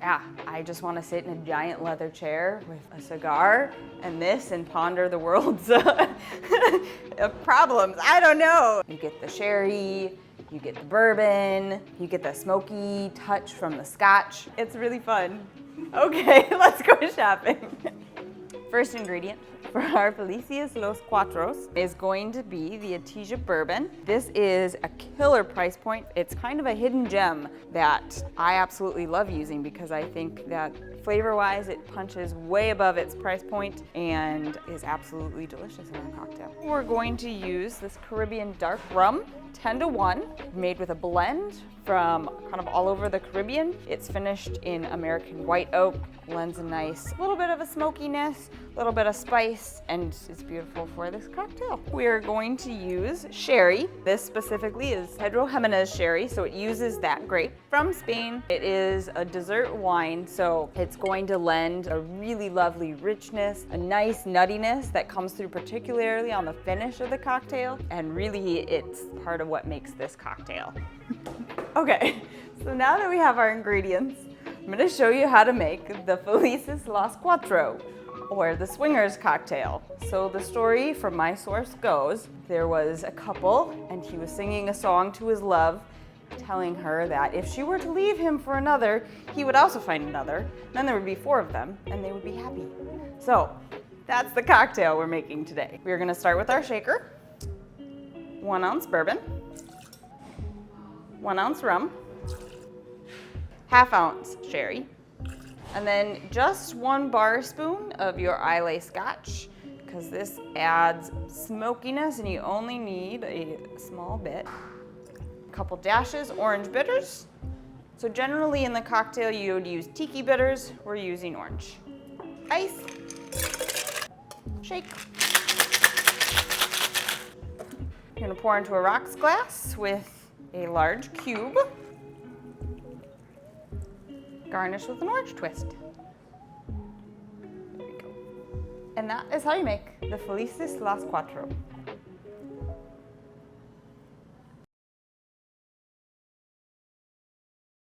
Yeah, I just want to sit in a giant leather chair with a cigar and this and ponder the world's problems. I don't know. You get the sherry, you get the bourbon, you get the smoky touch from the scotch. It's really fun. Okay, let's go shopping. First ingredient for our Felices Los Cuatros is going to be the Etesia Bourbon. This is a killer price point. It's kind of a hidden gem that I absolutely love using because I think that flavor-wise it punches way above its price point and is absolutely delicious in our cocktail. We're going to use this Caribbean dark rum, 10-to-1, made with a blend from kind of all over the Caribbean. It's finished in American white oak, lends a nice little bit of a smokiness, a little bit of spice, and it's beautiful for this cocktail. We are going to use sherry. This specifically is Pedro Ximenez sherry, so it uses that grape from Spain. It is a dessert wine, so it's going to lend a really lovely richness, a nice nuttiness that comes through particularly on the finish of the cocktail, and really it's part of what makes this cocktail. Okay, so now that we have our ingredients, I'm going to show you how to make the Felices Los Cuatro, or the swingers cocktail. So the story from my source goes, there was a couple and he was singing a song to his love, telling her that if she were to leave him for another, he would also find another. Then there would be 4 of them and they would be happy. So that's the cocktail we're making today. We're going to start with our shaker, 1 ounce bourbon, 1 ounce rum, ½ ounce sherry, and then just 1 bar spoon of your Islay Scotch, because this adds smokiness and you only need a small bit. A couple dashes orange bitters. So generally in the cocktail you would use tiki bitters, we're using orange. Ice, shake. You're gonna pour into a rocks glass with a large cube. Garnish with an orange twist. There we go. And that is how you make the Felices Los Cuatro.